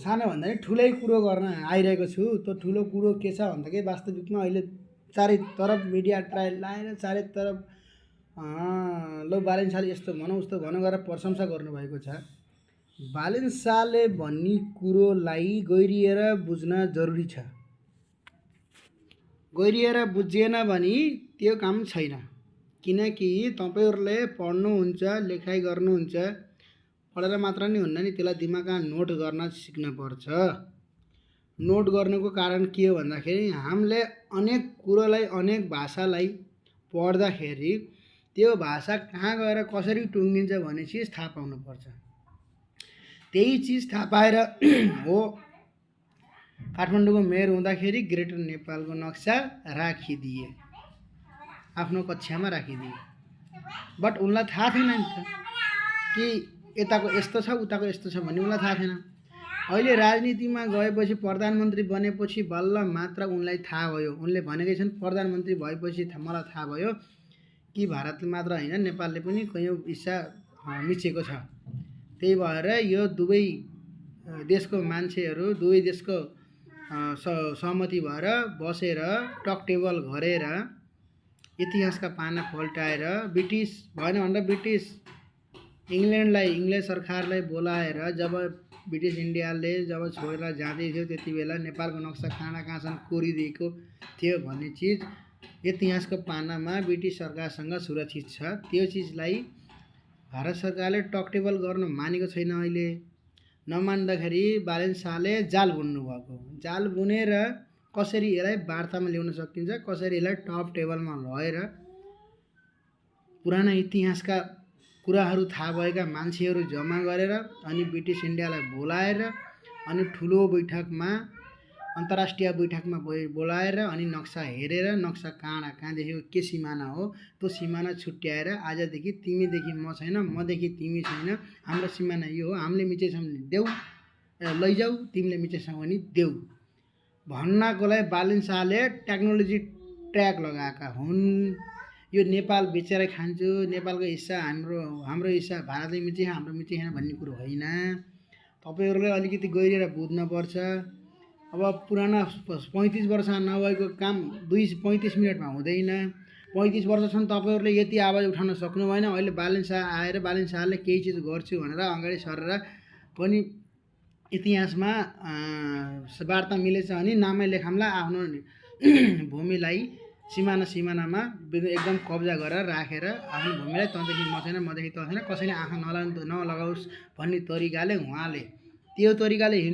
सानोभन्दा नि ठुलै कुरो गर्न आइरहेको छु। त्यो ठुलो कुरो के छ भन्दाखेरि वास्तविकमा अहिले चारैतर्फ मिडिया ट्रायल लाएर चारैतर्फ लो बालेन शाहले यस्तो भनौँ उस्तो भनौँ गरेर प्रशंसा गर्नुभएको छ। बालेन शाहले भन्ने कुरोलाई गहिरिएर बुझ्न जरुरी छ। गहिरिएर बुझिएन भने त्यो काम छैन। किनकि तपाईँहरूले पढ्नुहुन्छ, लेखाइ गर्नुहुन्छ, पढेर मात्र नि हुन्न नि, त्यसलाई दिमागमा नोट गर्न सिक्नुपर्छ। नोट गर्नुको कारण के हो भन्दाखेरि हामीले अनेक कुरोलाई, अनेक भाषालाई पढ्दाखेरि त्यो भाषा कहाँ गएर कसरी टुङ्गिन्छ भन्ने चिज थाहा पाउनुपर्छ। त्यही चिज थाहा पाएर हो काठमाडौँको मेयर हुँदाखेरि ग्रेटर नेपालको नक्सा राखिदिए, आफ्नो कक्षामा राखिदिए। बट उनलाई थाहा थिएन नि त कि यताको यस्तो छ उताको यस्तो छ भन्ने उनलाई थाहा थिएन। अहिले राजनीतिमा गएपछि प्रधानमन्त्री बनेपछि बल्ल मात्र उनलाई थाहा भयो। उनले भनेकै छन् प्रधानमन्त्री भएपछि मलाई थाहा भयो कि भारतले मात्र होइन नेपालले पनि कयौँ हिस्सा मिचेको छ। त्यही भएर यो दुवै देशको मान्छेहरू, दुवै देशको सहमति भएर बसेर टक टेबल गरेर इतिहासका पाना पल्टाएर ब्रिटिस भएन भनेर ब्रिटिस इङ्ल्यान्डलाई, इङ्ग्ल्यान्ड सरकारलाई बोलाएर जब ब्रिटिस इन्डियाले जब छोडेर जाँदै थियो त्यति बेला नेपालको नक्सा कहाँसम्म कोरिदिएको थियो भन्ने चिज इतिहासको पानामा ब्रिटिस सरकारसँग सुरक्षित छ। त्यो चिजलाई भारत सरकारले टक टेबल गर्न मानेको छैन। अहिले नमान्दाखेरि बालेन शाहले जाल बुन्नुभएको। जाल बुनेर कसरी यसलाई वार्तामा ल्याउन सकिन्छ, कसरी यसलाई टप टेबलमा लगेर पुराना इतिहासका कुराहरू थाहा भएका मान्छेहरू जम्मा गरेर अनि ब्रिटिस इन्डियालाई बोलाएर अनि ठुलो बैठकमा, अन्तर्राष्ट्रिय बैठकमा बोलाएर अनि नक्सा हेरेर नक्सा कहाँदेखिको के सिमाना हो त्यो सिमाना छुट्याएर आजदेखि तिमीदेखि म छैन, मदेखि तिमी छैन, हाम्रो सिमाना यो हो, हामीले मिचेछौँ भने देऊ, लैजाऊ, तिमीले मिचेछौ भने देऊ भन्नको लागि बालेन शाहले टेक्नोलोजी ट्र्याक लगाएका हुन्। यो नेपाल बेचेर खान्छु, नेपालको हिस्सा हाम्रो हिस्सा भारतले मिचे हाम्रो मिचेन भन्ने कुरो होइन। तपाईँहरूले अलिकति गहिरेर बुझ्नुपर्छ। अब पुराना 35 वर्ष नभएको काम 35 मिनटमा हुँदैन। 35 वर्षसम्म तपाईँहरूले यति आवाज उठाउन सक्नु भएन। अहिले बालेन शाह आएर बालेन शाहले केही चिज गर्छु भनेर अगाडि सरेर पनि इतिहासमा वार्ता मिलेछ भने नामै लेखाउँला, आफ्नो भूमिलाई सिमानामा एकदम कब्जा गरेर राखेर आफ्नो भूमिलाई तँदेखि म छैन, मदेखि तँ छैन, कसैले आँखा नलगाओस् भन्ने तरिकाले उहाँले त्यो तरिकाले